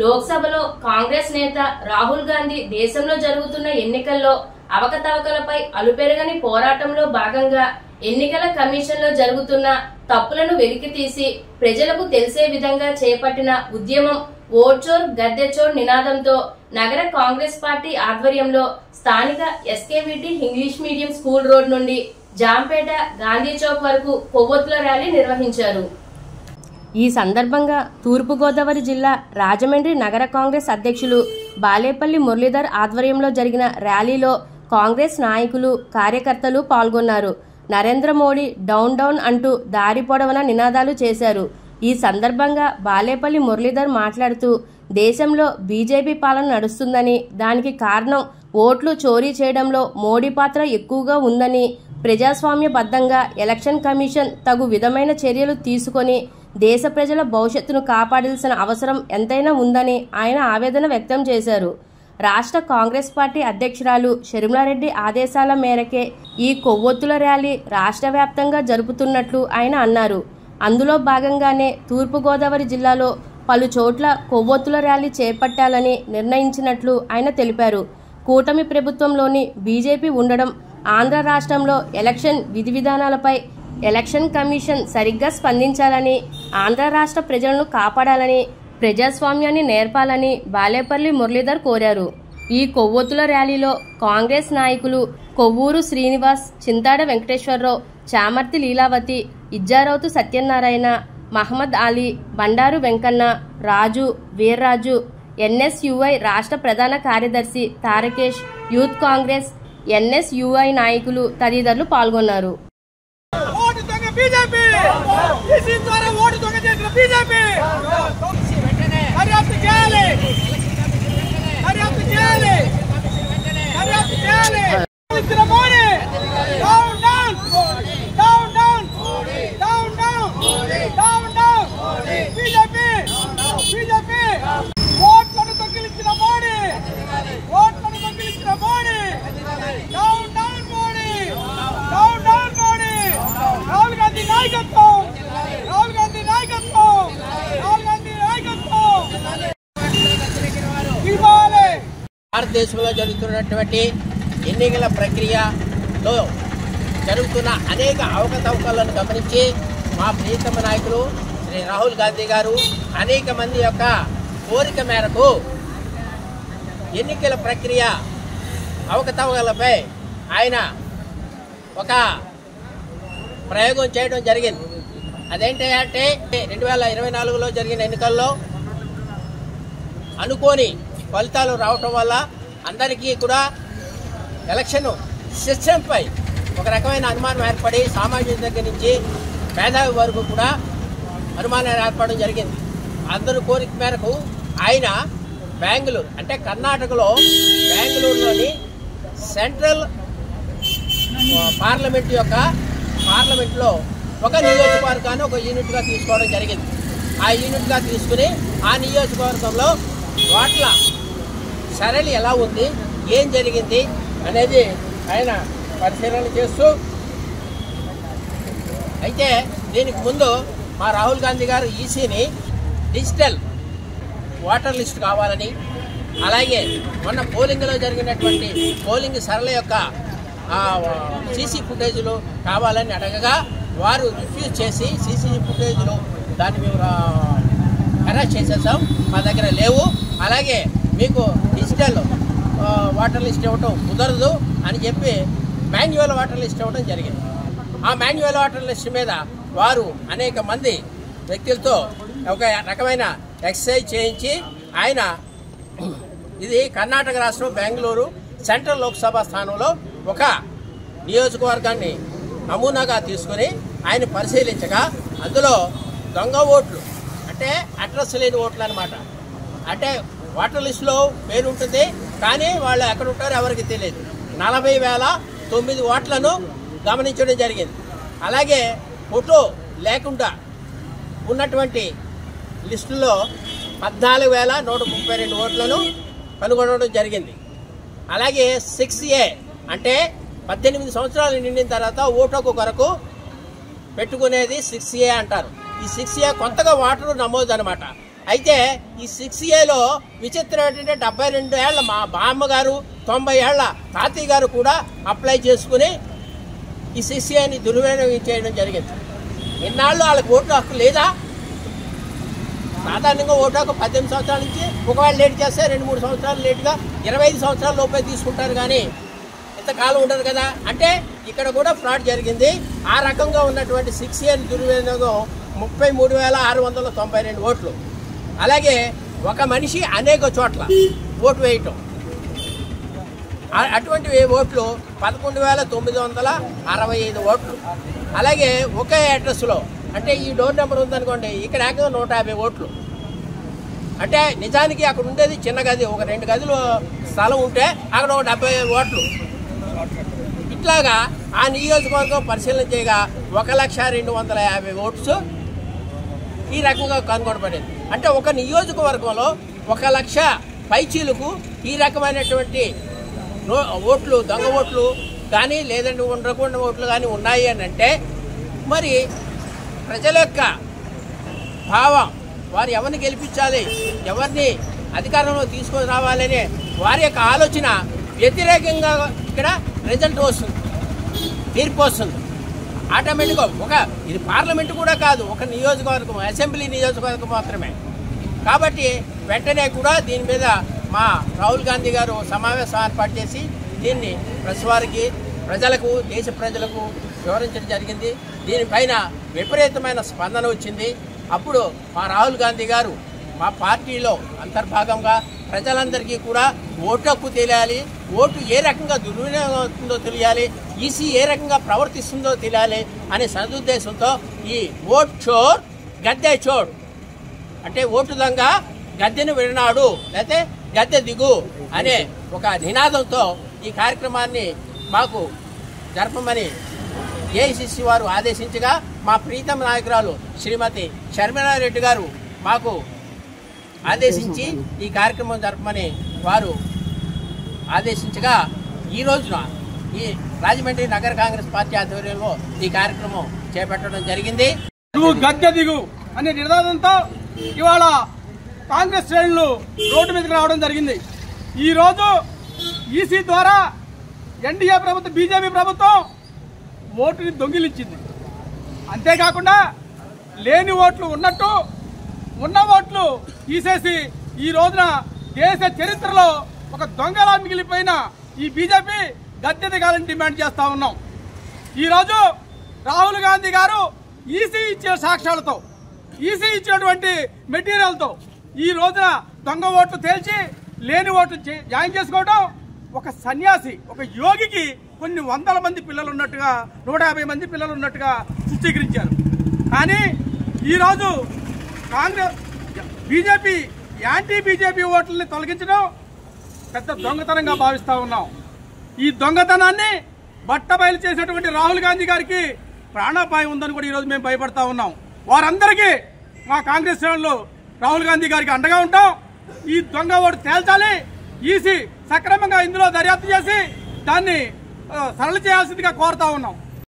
లోక్సభలో కాంగ్రెస్ నేత రాహుల్ గాంధీ దేశంలో జరుగుతున్న ఎన్నికల్లో అవకతవకలపై అలుపెరగని పోరాటంలో భాగంగా ఎన్నికల కమిషన్ లో జరుగుతున్న తప్పులను వెలికితీసి ప్రజలకు తెలిసే విధంగా చేపట్టిన ఉద్యమం ఓట్ చోర్ గద్దె చోర్ నినాదంతో నగర కాంగ్రెస్ పార్టీ ఆధ్వర్యంలో స్థానిక SKVT English medium school road నుండి జాంపేట గాంధీ చౌక్ వరకు కొవ్వొత్తుల ర్యాలీ నిర్వహించారు. ఈ సందర్భంగా తూర్పుగోదావరి జిల్లా రాజమండ్రి నగర కాంగ్రెస్ అధ్యక్షులు బాలేపల్లి మురళీధర్ ఆధ్వర్యంలో జరిగిన ర్యాలీలో కాంగ్రెస్ నాయకులు కార్యకర్తలు పాల్గొన్నారు. నరేంద్ర మోడీ డౌన్ డౌన్ అంటూ దారి పొడవునా నినాదాలు చేశారు. ఈ సందర్భంగా బాలేపల్లి మురళీధర్ మాట్లాడుతూ దేశంలో బీజేపీ పాలన నడుస్తుందని, దానికి కారణం ఓట్లు చోరీ చేయడంలో మోడీ పాత్ర ఎక్కువగా ఉందని, ప్రజాస్వామ్యబద్ధంగా ఎలక్షన్ కమిషన్ తగు విధమైన చర్యలు తీసుకొని దేశ ప్రజల భవిష్యత్తును కాపాడాల్సిన అవసరం ఎంతైనా ఉందని ఆయన ఆవేదన వ్యక్తం చేశారు. రాష్ట్ర కాంగ్రెస్ పార్టీ అధ్యక్షురాలు షర్మిలారెడ్డి ఆదేశాల మేరకే ఈ కొవ్వొత్తుల ర్యాలీ రాష్ట్ర వ్యాప్తంగా జరుపుతున్నట్లు ఆయన అన్నారు. అందులో భాగంగానే తూర్పుగోదావరి జిల్లాలో పలు చోట్ల కొవ్వొత్తుల ర్యాలీ చేపట్టాలని నిర్ణయించినట్లు ఆయన తెలిపారు. కూటమి ప్రభుత్వంలోని బీజేపీ ఉండడం, ఆంధ్ర రాష్ట్రంలో ఎలక్షన్ విధి విధానాలపై ఎలక్షన్ కమిషన్ సరిగ్గా స్పందించాలని, ఆంధ్ర రాష్ట్ర ప్రజలను కాపాడాలని, ప్రజాస్వామ్యాన్ని నేర్పాలని బాలేపల్లి మురళీధర్ కోరారు. ఈ కొవ్వొత్తుల ర్యాలీలో కాంగ్రెస్ నాయకులు కొవ్వూరు శ్రీనివాస్, చింతాడ వెంకటేశ్వరరావు, చామర్తి లీలావతి, ఇజ్జారౌతు సత్యనారాయణ, మహమ్మద్ అలీ, బండారు వెంకన్న, రాజు, వీర్రాజు, ఎన్ఎస్యుఐ రాష్ట్ర ప్రధాన కార్యదర్శి తారకేష్, యూత్ కాంగ్రెస్, ఎన్ఎస్యుఐ నాయకులు తదితరులు పాల్గొన్నారు. భారతదేశంలో జరుగుతున్నటువంటి ఎన్నికల ప్రక్రియలో జరుగుతున్న అనేక అవకతవకలను గమనించి మా ప్రియతమ నాయకులు శ్రీ రాహుల్ గాంధీ గారు అనేక మంది యొక్క కోరిక మేరకు ఎన్నికల ప్రక్రియ అవకతవకలపై ఆయన ఒక ప్రయోగం చేయడం జరిగింది. అదేంటంటే 2024లో జరిగిన ఎన్నికల్లో అనుకోని ఫలితాలు రావటం వల్ల అందరికీ కూడా ఎలక్షన్ సిస్టంపై ఒక రకమైన అనుమానం ఏర్పడి సామాన్యుల దగ్గర నుంచి మేధావి వరకు కూడా అనుమానం ఏర్పడడం జరిగింది. అందరూ కోరిక మేరకు ఆయన బెంగళూరు అంటే కర్ణాటకలో బెంగళూరులోని సెంట్రల్ పార్లమెంట్లో ఒక నియోజకవర్గాన్ని ఒక యూనిట్గా తీసుకోవడం జరిగింది. ఆ యూనిట్గా తీసుకుని ఆ నియోజకవర్గంలో ఓట్ల సరళి ఎలా ఉంది, ఏం జరిగింది అనేది ఆయన పరిశీలన చేస్తూ, అయితే దీనికి ముందు మా రాహుల్ గాంధీ గారు ఈసీని డిజిటల్ ఓటర్ లిస్ట్ కావాలని, అలాగే మొన్న పోలింగ్లో జరిగినటువంటి పోలింగ్ సరళ యొక్క సీసీ ఫుటేజీలు కావాలని అడగగా వారు రిఫ్యూజ్ చేసి సీసీ ఫుటేజీలు దాన్ని మేము అరెస్ట్ చేసేసాం, మా దగ్గర లేవు, అలాగే మీకు డిజిటల్ ఓటర్ లిస్ట్ ఇవ్వటం కుదరదు అని చెప్పి మాన్యువల్ ఓటర్ లిస్ట్ ఇవ్వడం జరిగింది. ఆ మాన్యువల్ ఓటర్ లిస్ట్ మీద వారు అనేక మంది వ్యక్తులతో ఒక రకమైన ఎక్సర్సైజ్ చేయించి ఆయన ఇది కర్ణాటక రాష్ట్రం బెంగళూరు సెంట్రల్ లోక్సభ స్థానంలో ఒక నియోజకవర్గాన్ని నమూనాగా తీసుకుని ఆయన పరిశీలించగా అందులో దొంగ ఓట్లు అంటే అడ్రస్ లేని ఓట్లు అనమాట. అంటే ఓటర్ లిస్టులో పేరు ఉంటుంది కానీ వాళ్ళు ఎక్కడ ఉంటారో ఎవరికి తెలియదు. 40,009 ఓట్లను గమనించడం జరిగింది. అలాగే ఫోటో లేకుండా ఉన్నటువంటి లిస్టులో 14,132 ఓట్లను కనుగొనడం జరిగింది. అలాగే 6A అంటే 18 సంవత్సరాలు నిండిన తర్వాత ఓటుకు కొరకు పెట్టుకునేది 6A అంటారు. ఈ 6A కొత్తగా ఓటరు నమోదు అనమాట. అయితే ఈ 6Aలో విచిత్రం ఏంటంటే 72 ఏళ్ల మా బామ్మగారు 90 ఏళ్ల తాతయ్య గారు కూడా అప్లై చేసుకుని ఈ 6Aని దుర్వినియోగం చేయడం జరిగింది. ఇన్నాళ్ళు వాళ్ళకి ఓటు హక్కు లేదా? సాధారణంగా ఓటు హక్కు 18 సంవత్సరాల నుంచి, ఒకవేళ లేట్ చేస్తే 2-3 సంవత్సరాలు లేటుగా 25 సంవత్సరాల లోపే తీసుకుంటారు, కానీ ఇంతకాలం ఉండదు కదా. అంటే ఇక్కడ కూడా ఫ్రాడ్ జరిగింది. ఆ రకంగా ఉన్నటువంటి 6A దుర్వినియోగం 33,692 ఓట్లు. అలాగే ఒక మనిషి అనేక చోట్ల ఓటు వేయటం, అటువంటి ఓట్లు 11,965 ఓట్లు. అలాగే ఒకే అడ్రస్లో, అంటే ఈ డోర్ నెంబర్ ఉందనుకోండి, ఇక్కడ ఏకంగా 150 ఓట్లు. అంటే నిజానికి అక్కడ ఉండేది చిన్న గది, ఒక 2 గదులు స్థలం ఉంటే అక్కడ ఒక 70 ఓట్లు. ఇట్లాగా ఆ నియోజకవర్గం పరిశీలన చేయగా 1,02,50 ఓట్స్ ఈ రకంగా కనుగొనబడింది. అంటే ఒక నియోజకవర్గంలో 1,00,000 పైచీలకు ఈ రకమైనటువంటి ఓట్లు, దొంగ ఓట్లు కానీ లేదంటే ఉండకుండా ఓట్లు కానీ ఉన్నాయి అని అంటే, మరి ప్రజల యొక్క భావం, వారు ఎవరిని గెలిపించాలి, ఎవరిని అధికారంలో తీసుకొని రావాలనే వారి యొక్క ఆలోచన వ్యతిరేకంగా ఇక్కడ రిజల్ట్ వస్తుంది, తీర్పు వస్తుంది. ఆటోమేటిక్గా ఇది పార్లమెంటు కూడా కాదు, ఒక నియోజకవర్గం, అసెంబ్లీ నియోజకవర్గం మాత్రమే. కాబట్టి వెంటనే కూడా దీని మీద మా రాహుల్ గాంధీ గారు సమావేశం ఏర్పాటు చేసి దీన్ని ప్రెస్ వారికి, ప్రజలకు, దేశ ప్రజలకు వివరించడం జరిగింది. దీనిపైన విపరీతమైన స్పందన వచ్చింది. అప్పుడు మా రాహుల్ గాంధీ గారు మా పార్టీలో అంతర్భాగంగా ప్రజలందరికీ కూడా ఓటు హక్కు తెలియాలి, ఓటు ఏ రకంగా దుర్వినియోగం అవుతుందో తెలియాలి, ఈసీ ఏ రకంగా ప్రవర్తిస్తుందో తెలియాలి అనే సదుద్దేశంతో ఈ ఓట్ చోర్ గద్దె చోర్, అంటే ఓటు దొంగ గద్దెను విడనాడు లేకపోతే గద్దె దిగు అనే ఒక నినాదంతో ఈ కార్యక్రమాన్ని మాకు జరపమని ఏఐసిసి వారు ఆదేశించగా, మా ప్రీతం నాయకురాలు శ్రీమతి షర్మిలారెడ్డి గారు మాకు ఆదేశించి ఈ కార్యక్రమం జరపమని వారు ఆదేశించగా, ఈ రోజున ఈ రాజమండ్రి నగర కాంగ్రెస్ పార్టీ ఆధ్వర్యంలో ఈ కార్యక్రమం చేపట్టడం జరిగింది. నువ్వు గద్దె దిగు అనే నినాదంతో ఇవాళ కాంగ్రెస్ శ్రేణులు రోడ్డు మీదకి రావడం జరిగింది. ఈ రోజు ఈసీ ద్వారా ఎన్డీఏ ప్రభుత్వం, బీజేపీ ప్రభుత్వం ఓటుని దొంగిలించింది. అంతేకాకుండా లేని ఓట్లు ఉన్నట్టు, ఉన్న ఓట్లు తీసేసి ఈ రోజున దేశ చరిత్రలో ఒక దొంగలా మిగిలిపోయిన ఈ బీజేపీ గద్దె దిగాలని డిమాండ్ చేస్తా ఉన్నాం. ఈరోజు రాహుల్ గాంధీ గారు ఈసీ ఇచ్చే సాక్ష్యాలతో, ఈసీ ఇచ్చినటువంటి మెటీరియల్తో ఈ రోజున దొంగ ఓట్లు తేల్చి లేని ఓట్లు జాయిన్ చేసుకోవడం ఒక సన్యాసి, ఒక యోగికి కొన్ని వందల మంది పిల్లలు ఉన్నట్టుగా, 150 మంది పిల్లలు ఉన్నట్టుగా చిత్రీకరించారు. కానీ ఈరోజు కాంగ్రెస్, బీజేపీ, యాంటీ బీజేపీ ఓట్లని తొలగించడం పెద్ద దొంగతనంగా భావిస్తా ఉన్నాం. ఈ దొంగతనాన్ని బట్టబయలు చేసేటువంటి రాహుల్ గాంధీ గారికి ప్రాణాపాయం ఉందని కూడా ఈరోజు మేము భయపడతా ఉన్నాం. వారందరికీ మా కాంగ్రెస్ శ్రేణులు రాహుల్ గాంధీ గారికి అండగా ఉంటాం. ఈ దొంగ ఓటు తేల్చాలి, ఈసీ సక్రమంగా ఇందులో దర్యాప్తు చేసి దాన్ని సరళ చేయాల్సిందిగా కోరుతా ఉన్నాం.